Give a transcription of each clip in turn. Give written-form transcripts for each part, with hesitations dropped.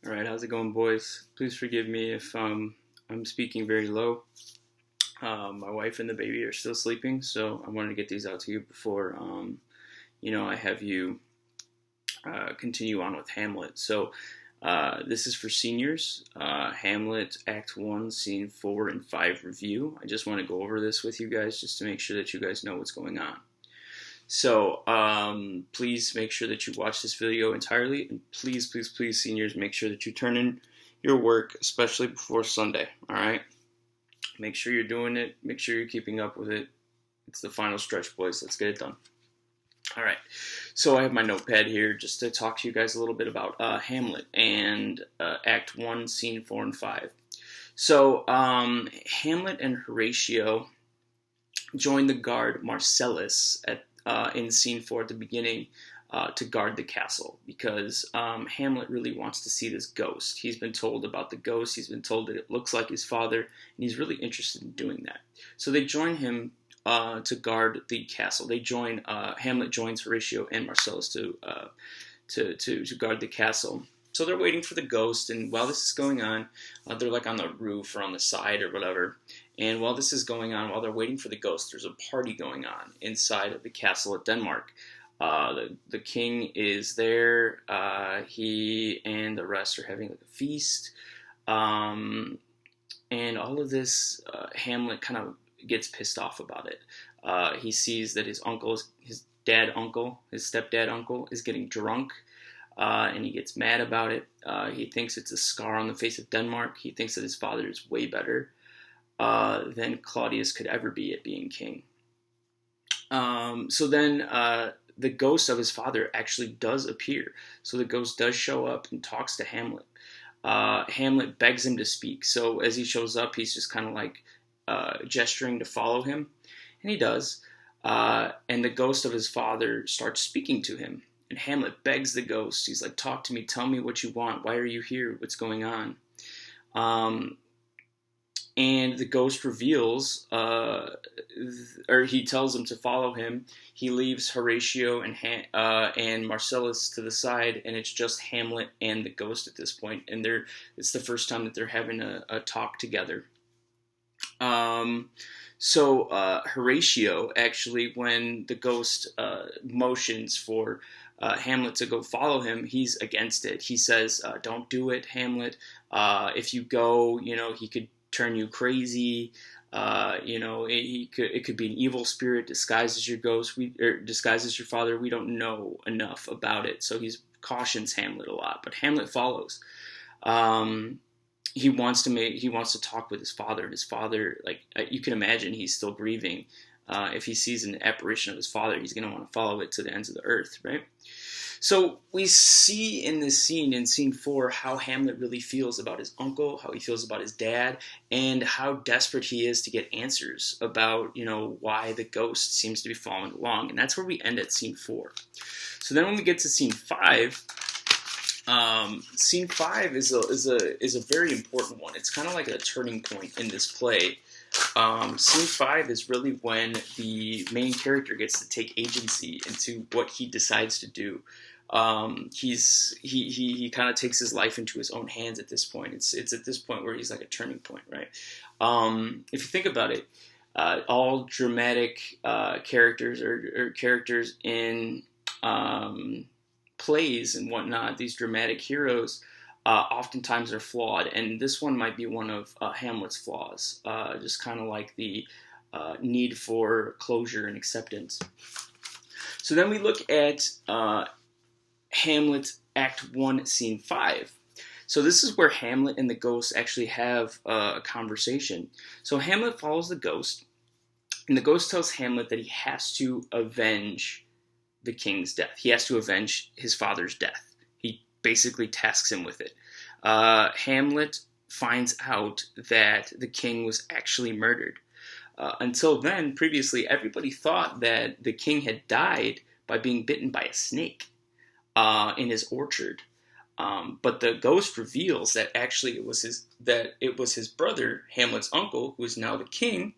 All right, how's it going, boys? Please forgive me if I'm speaking very low. My wife and the baby are still sleeping, so I wanted to get these out to you before I have you continue on with Hamlet. So this is for seniors. Hamlet Act 1, Scene 4 and 5 review. I just want to go over this with you guys just to make sure that you guys know what's going on. So please make sure that you watch this video entirely, and please, seniors, make sure that you turn in your work, especially before Sunday, all right? Make sure you're doing it. Make sure you're keeping up with it. It's the final stretch, boys. Let's get it done. All right, so I have my notepad here just to talk to you guys a little bit about Hamlet and Act 1, Scene 4 and 5. So Hamlet and Horatio join the guard Marcellus in Scene 4 at the beginning to guard the castle because Hamlet really wants to see this ghost. He's been told about the ghost. He's been told that it looks like his father, and he's really interested in doing that. So they join him to guard the castle. Hamlet joins Horatio and Marcellus to guard the castle. So they're waiting for the ghost, and while this is going on, they're like on the roof or on the side or whatever. And while this is going on, while they're waiting for the ghost, there's a party going on inside of the castle at Denmark. The king is there. He and the rest are having like a feast. And all of this, Hamlet kind of gets pissed off about it. He sees that his stepdad uncle, is getting drunk. And he gets mad about it. He thinks it's a scar on the face of Denmark. He thinks that his father is way better than Claudius could ever be at being king. So then the ghost of his father actually does appear. So the ghost does show up and talks to Hamlet. Hamlet begs him to speak. So as he shows up, he's just kind of like gesturing to follow him. And he does. And the ghost of his father starts speaking to him. And Hamlet begs the ghost. He's like, talk to me. Tell me what you want. Why are you here? What's going on? And the ghost reveals, or he tells him to follow him. He leaves Horatio and Marcellus to the side, and it's just Hamlet and the ghost at this point. And it's the first time that they're having a talk together. So Horatio, actually, when the ghost motions for Hamlet to go follow him, he's against it. He says, don't do it, Hamlet. If you go, he could turn you crazy. It could be an evil spirit disguised as your ghost, disguised as your father. We don't know enough about it. So he cautions Hamlet a lot, but Hamlet follows. He wants to talk with his father, and his father, like you can imagine, he's still grieving. If he sees an apparition of his father, he's going to want to follow it to the ends of the earth, right? So we see in this scene, in Scene 4, how Hamlet really feels about his uncle, how he feels about his dad, and how desperate he is to get answers about, why the ghost seems to be following along. And that's where we end at Scene 4. So then when we get to Scene 5, Scene 5 is a very important one. It's kind of like a turning point in this play. Scene 5 is really when the main character gets to take agency into what he decides to do. He kind of takes his life into his own hands at this point. It's at this point where he's like a turning point, right? If you think about it, all dramatic characters or characters in plays and whatnot, these dramatic heroes oftentimes are flawed, and this one might be one of Hamlet's flaws, just kind of like the need for closure and acceptance. So then we look at Hamlet Act 1, Scene 5. So this is where Hamlet and the ghost actually have a conversation. So Hamlet follows the ghost, and the ghost tells Hamlet that he has to avenge the king's death. He has to avenge his father's death. He basically tasks him with it. Hamlet finds out that the king was actually murdered. Until then, previously, everybody thought that the king had died by being bitten by a snake in his orchard. But the ghost reveals that actually it was his brother, Hamlet's uncle, who is now the king,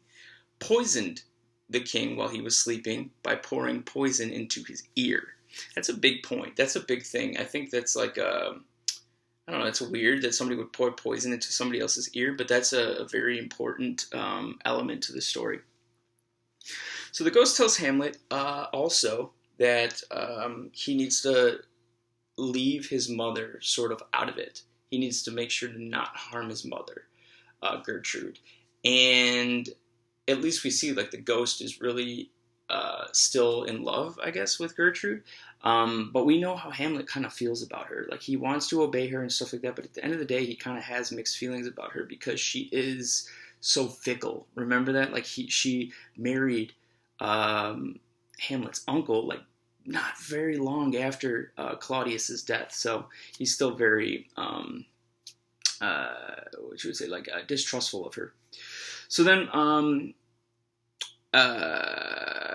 poisoned the king while he was sleeping by pouring poison into his ear. That's a big point. That's a big thing. I think that's like I don't know, it's weird that somebody would pour poison into somebody else's ear, but that's a very important element to the story. So the ghost tells Hamlet also that he needs to leave his mother sort of out of it. He needs to make sure to not harm his mother, Gertrude. And at least we see like the ghost is really still in love, I guess, with Gertrude. But we know how Hamlet kind of feels about her. Like he wants to obey her and stuff like that, but at the end of the day, he kind of has mixed feelings about her because she is so fickle. Remember that? Like she married Hamlet's uncle, like not very long after Claudius's death. So he's still very, what should we say, like distrustful of her. So then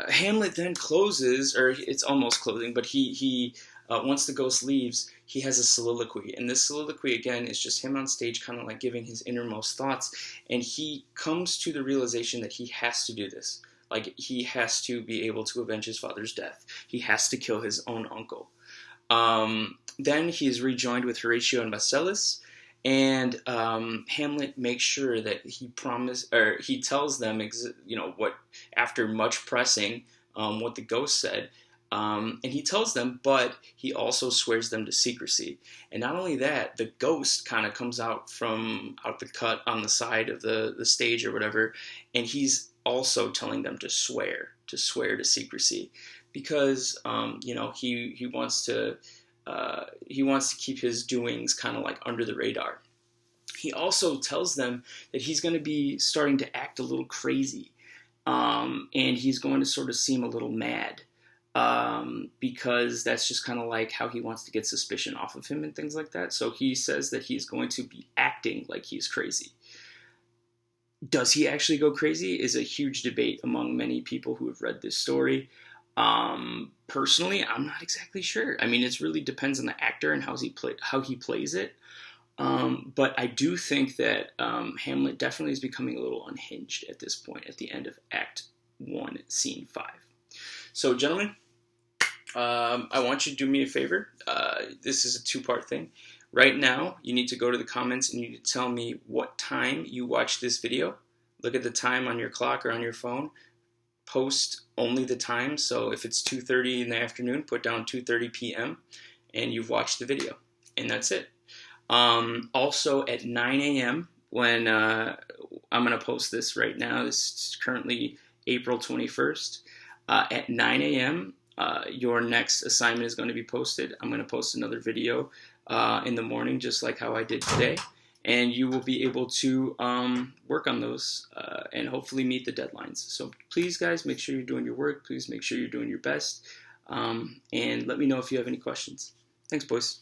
Hamlet then closes, or it's almost closing, but he once the ghost leaves, he has a soliloquy, and this soliloquy again is just him on stage, kind of like giving his innermost thoughts, and he comes to the realization that he has to do this. Like he has to be able to avenge his father's death. He has to kill his own uncle. Then he is rejoined with Horatio and Marcellus, and Hamlet makes sure that he tells them, what after much pressing, what the ghost said, and he tells them, but he also swears them to secrecy. And not only that, the ghost kind of comes out the cut on the side of the stage or whatever, and he's also telling them to swear to secrecy, because he wants to keep his doings kind of like under the radar. He also tells them that he's going to be starting to act a little crazy, and he's going to sort of seem a little mad, because that's just kind of like how he wants to get suspicion off of him and things like that. So he says that he's going to be acting like he's crazy. Does he actually go crazy is a huge debate among many people who have read this story. Personally, I'm not exactly sure. I mean, it really depends on the actor and how he plays it. But I do think that Hamlet definitely is becoming a little unhinged at this point, at the end of Act 1, Scene 5. So, gentlemen, I want you to do me a favor. This is a two-part thing. Right now, you need to go to the comments and you need to tell me what time you watched this video. Look at the time on your clock or on your phone. Post only the time. So if it's 2:30 in the afternoon, put down 2:30 p.m. and you've watched the video. And that's it. Also at 9 a.m. when I'm going to post this right now. This is currently April 21st. At 9 a.m., your next assignment is going to be posted. I'm going to post another video in the morning, just like how I did today. And you will be able to work on those and hopefully meet the deadlines. So please, guys, make sure you're doing your work. Please make sure you're doing your best. And let me know if you have any questions. Thanks, boys.